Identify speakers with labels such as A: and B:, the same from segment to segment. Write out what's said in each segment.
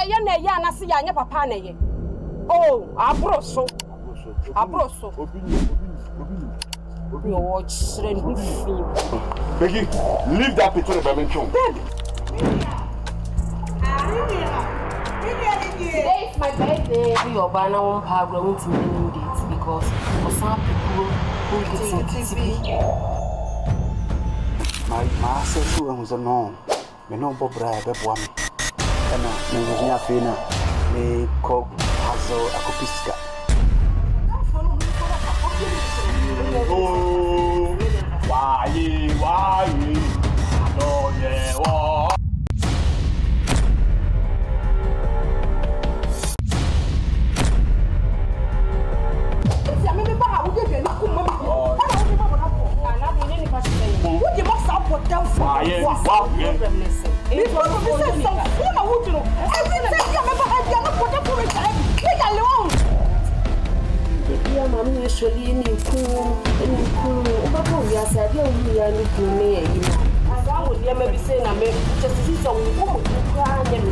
A: ya na se ya nya papa na ye. Oh, abroso. You watch
B: Becky, leave that picture by me.
A: Today is my birthday. Your banner won't have grown to many dates because for some people who get TV.
C: My sister was a no. Me no Bob Bra, Bebwam. And me was near Fina. Me cook Hazel Akopiska.
B: Oh, why? No, yeah, oh.
A: Mommy usually in cool. We are sad, we are looking near you. I would maybe say, I may just see some woman crying and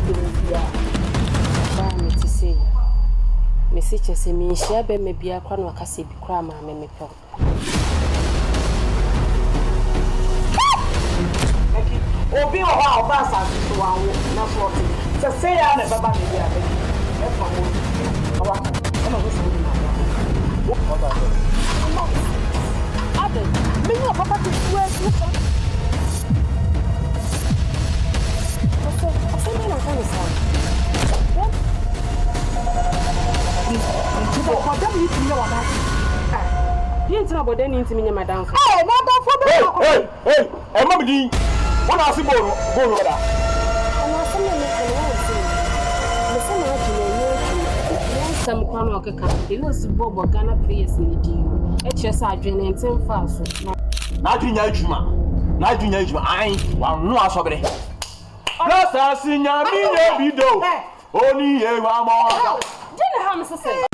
A: me to say, Message say me, share maybe a crown or cassette cram, I may talk.
D: Oh, be a while, Bassa, not what to say. I never buy me.
B: What are you doing?
A: Some crown or caca, you know, Bob or Ghana players in the deal. HS are draining 10 fast.
B: Not in Yajuma. I want no assobere. Plus, I see your video. Only a more.
A: Didn't have to say.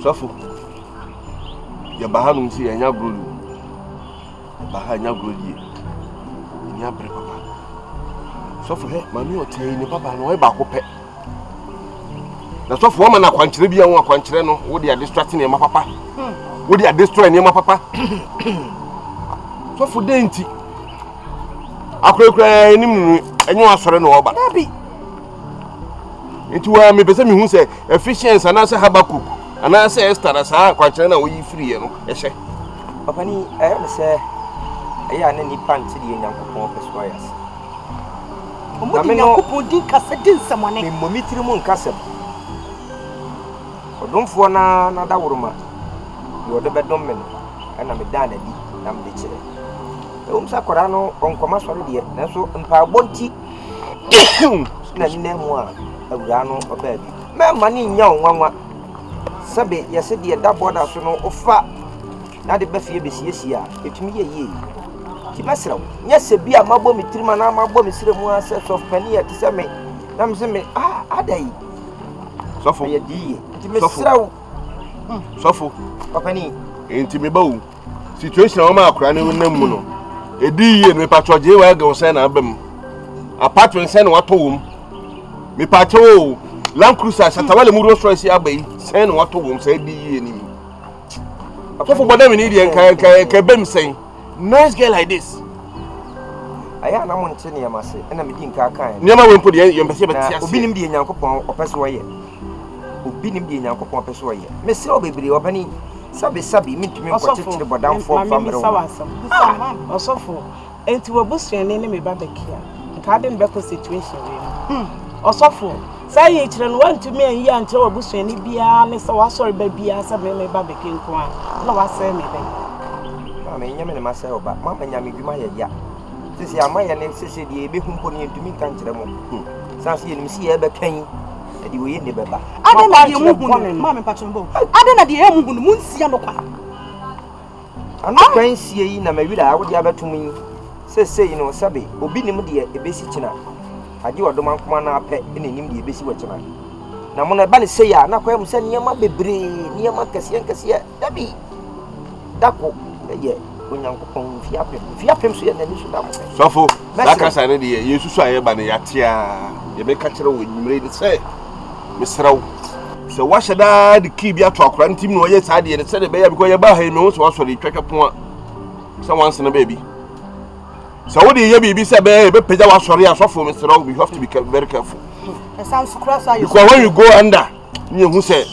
A: Suffer. Your Bahanum see and your blue.
B: ha nya grodi nya bre papa so for he mami otai ni papa no e ba ko pe na so for ma na kwankyere bia won akwankyere no wo dia distracting e ma papa wo dia destroy ni ma papa so for denti akrekre ni mu enyo asore no oba
D: Dabi.
B: Nti wa me pese me hu se efficiency ana se Habakuk ana se Esther sa kwankyere na wo yi free no ehye
E: papa ni me se aya na ni panti de Nyankopon pesoayas
D: Omo di Nyankopon din kasa din samone
E: me momitiri mu nkasem odomfo na da woroma yo de bedom me na me dan na di na me de kire sa kwara no onkoma sori de na so mpa bonti na ni na mu a awura no oba bi me mani nya onwanwa sabe yese de da boda so no ofa na de bafie besiesie a etumi ye ti masraw nya se bia mabɔ mitirima na mabɔ misremu a set of pania ti se me na me se me adai
B: sofo
E: ye di ti mesraw
B: sofo
E: papa ni
B: enti me bawo situation o ma akura ne wonam mu no edi ye me patro je wa ga won na abam apartment sen wato wom me patro Land Cruiser satawale mu Rolls Royce abai sen wato wom sai di ye ni sofo boda me ni di ka bem sen nice girl like this
E: aya na mo nche ne yamase na me di nka kan
B: ne ma we mpo de yempese betia
E: obi nim di Nyankopon opese wo ye obi nim di Nyankopon opese wo ye me se obebiri obani sabi mitumi nkotete bodam for family
D: osofo enti wo busuane ne me ba Becky nka de mbeko situation we osofo say ye kire no wantumi anyi anche wo busuane bia ne se wasori ba bia sabe me ba Becky nko a na wase me ben
E: me nyame ne masa oba mama nyame dwuma ye ya sisi amaya ne sisi de ebe humpo ne ntumi kan kire mo sanse ye nimsi ye be kan edi wo ye ne beba
D: ade na de muhunu mama patchombo ade na de muhunu munsia no kwa
E: anu kan sie yi na mawira a wo de abetum sese yi no sabe obi nim de ebesi kina age odom ankoma na apɛ ene nim de ebesi wachina na mo na ba ne se ya na kwa mu se niam bebre niam kase dabi dako ye Onyankopon fiapem so ye na ni so da mo
B: sofo saka sane de yesu so aye ba ne yatia ye be ka kire wo nyimre ni se misraw se wa shada de ki bia to akora ntim no ye sa de ne se de be ya because ye ba ha me wo so so de twetwepon a se wanse na baby se wo de ye bibi se be peja wa sori asofo misraw we have to be very careful
D: it sounds cross are you
B: because when you go under ni hu se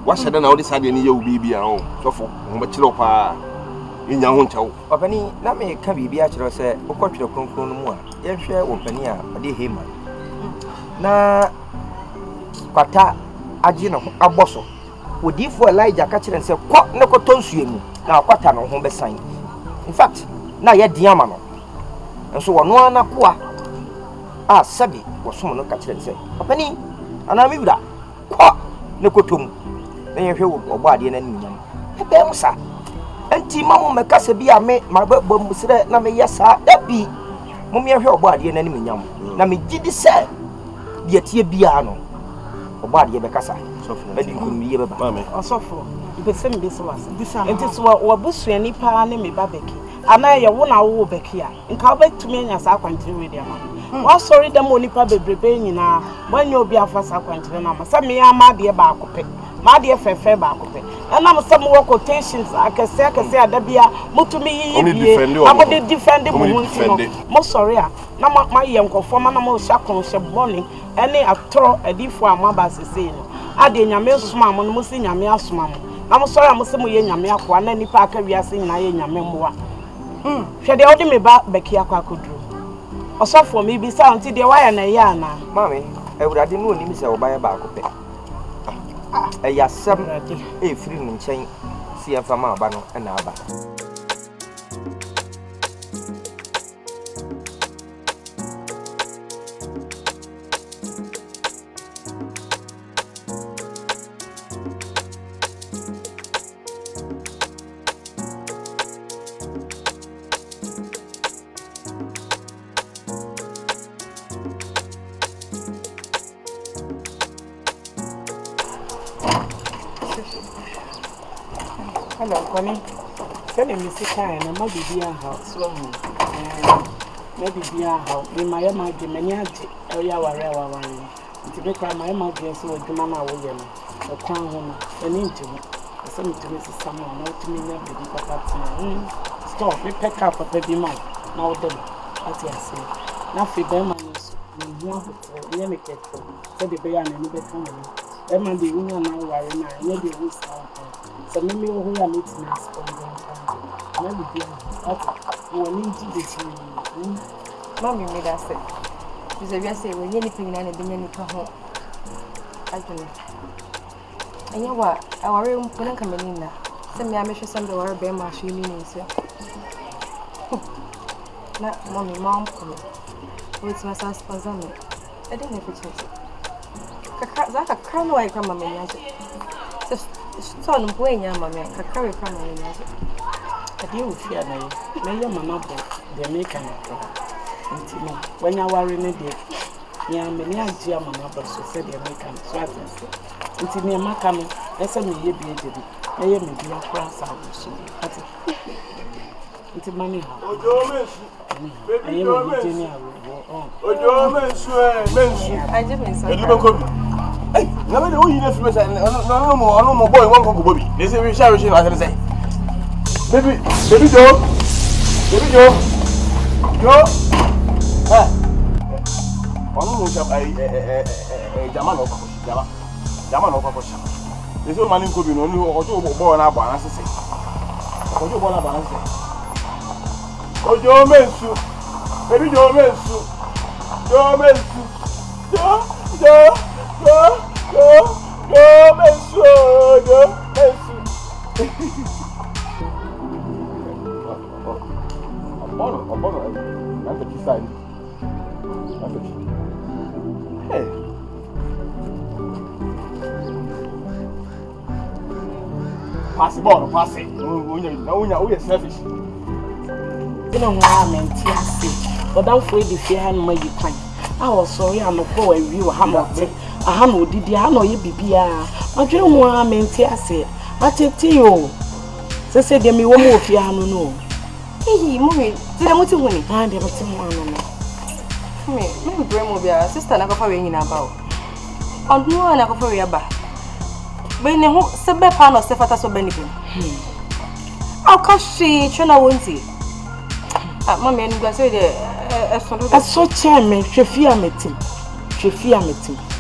B: wa shada na wo de sa de ni ye wo bibi a o sofo wo be kire pa inya ho ntawo
E: opani na me ka bibi a kire se okotwere kronkron no mu a ye hwe opani a ode hema na kwata agi no aboso odifo Elijah ka kire se kɔ ne kɔtɔ nsuemu na kwata no ho besan in fact na ye diama no nso wono ana koa a sabi wosom no ka kire se opani ana mi wura kɔ ne kɔtɔm na ye hwe obo ade na ninyam ebe musa enti mamu meka se bia me mabɔ musire na me yesa dabi mum ye hwe obo ade na ninyam na me gidi se bia tie bia no obo ade be kasa sofo edi nkunmi ye beba
B: mame
D: osofo mpese mbe so wase enti so wo busuani pa ne me ba Becky ana ye wo na wo Becky a nka obetumi anya sa kwantre we dia ma wo sorry dem onipa bebrebe nyina wanya obi afasa kwantre na ma sa me ama de ba akopɛ ma de fefe ba akopɛ ana mo some work quotations akese adabia mutumi yiyibie amode defend mo hunti no mo sorry a na ma ye nkofo ma na mo hya konhye bɔne ene atoro adifo amaba sese no ade nyame soma mo no mo si nyame asoma mo na mo sorry a mo se mo ye nyame akwa na nipa aka wiase nyina ye nyame mmoa hwɛ de odi me ba Becky akwa koduro osofo me bi sa nti de waya na ye ana
E: mame ewurade no onim se wo ba ye ba akopɛ yasem free no nchen si afama aba no na aba
D: hello Connie Tell him Mr. Kine, and maybe be a house. Maybe be a house. In my imagine, many area wherever. To make my imagine so the man I will or crown home and into it. Some to Mrs. Someone, not to me, never be papa. Stop, we pack up a baby man. Now, then, as I say, now for them, I'm nearly careful. Said the bayan and the family. Emma, the union now worry now, maybe we start. So maybe we are meeting us from the maybe be we will need to be.
F: Mommy made us say, you say, yes, we're anything and the many come home. I don't know. And you know what? Our room couldn't come in now. Send me a mission some the word, Bema, she means, sir. Not mommy, mom, with my son's sponsor. I didn't have a chance. That's a crown away from my man. So, I'm going, mamma, I carry from my man.
D: I deal with fear, may your mamma, the maker. When you are in a day, yeah, many idea, mamma, but so said the American. So I say, it's in your macam, that's a me be a may be a cross out. It's money.
F: I just
B: hey, never know you left me. No more boy, one Congo Bobby. They say we shall receive, I can say. Baby Joe. One who shall a Jaman of Pacosia. There's no man in Cobin, only or two born up on us. Ojo born up on us. Ojo Mensu, baby Joe Mensu, Joe Mensu, Joe Mensu. That's the key side. Hey. Pass the ball, pass it. No, we are selfish.
D: You know why I'm anti-safe, but I'm afraid if you had my time. I was sorry, I'm not going to view a hammer. A hammer did the hammer, you be beer. I don't want to anti-safe. I tell you, they said, me one more if you know.
F: Hey, mommy, did I want to win?
D: I never tell one.
F: Maybe Bram will be a sister and a coffee in about. On no one a coffee about. When you said Bepan or Sefata so benefit. How can she? China won't see. Mammy, and you say the
D: so chairman, Shefia met him.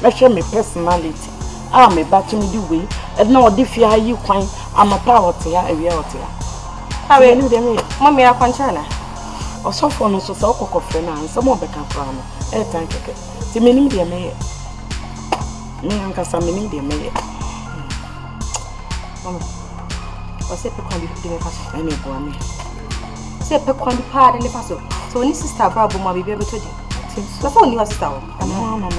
D: Measure me personality. I'm a batting the way, and no defy you quite. I'm a power to her, a reality. How will you them?
F: Mammy, I can't China.
D: Or so for no so coffee and some more become from a tank. The meaning they may. Me and Cassamini, they may.
F: Mamma, or say Pequandi the Faso.
D: Any boy me.
F: Say Pequandi pard in the Faso. So when sister Brabo might be able to do. The phone you are star. And mamma.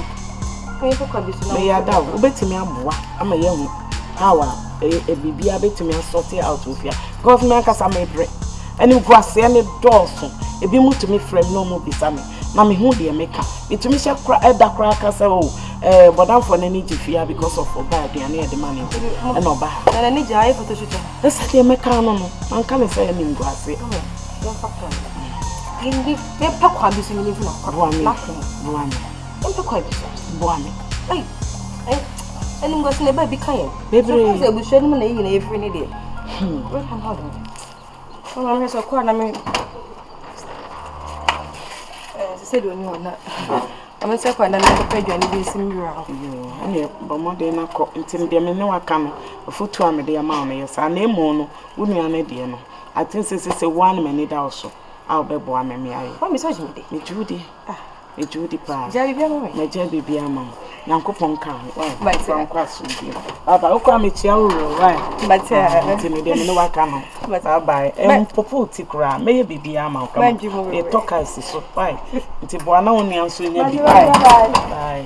D: May I doubt, bet me I'm a young how a baby, I bet me a sorty out with you. Government has a made bread. And you go say any Dawson, if you move to me frame no more beside me. Mammy, who dear maker? It to me shall cry at the cracker, but I'm for any fear because of bad and near the money. And no bad. And I need your eye for the shooter. Let's say, Mecano, man can't say any grassy.
F: You give me pop this in the living of
D: one.
F: Don't be quite
D: one.
F: Hey, and I'm going to never be kind.
D: Baby,
F: I will show them every day. I'm here so quiet. I mean, said when you are not. I'm a second and I pay you and you see me around. You,
D: but more than a cock until the men know I come a foot to me, dear mamma. Yes, I name mono, wouldn't an idea. I think this is a 1 minute also. I'll be born, me.
F: What misogyny?
D: Me, Judy. Me, Judy, pa.
F: Jerry,
D: my Jerry, be a man. Yanko Ponka,
F: my
D: son, cross. I'll come at you, right? But they know I come. But I'll buy and Popo Tikra, maybe be a man. A talk as so fine. It's a one only answering. Bye.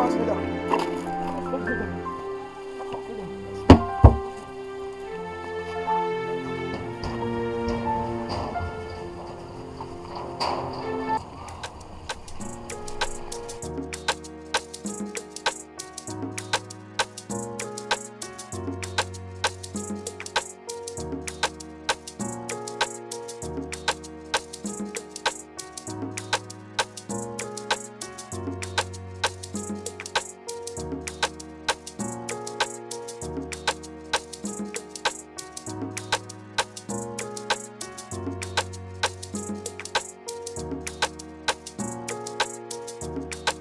C: Schwarzenegger.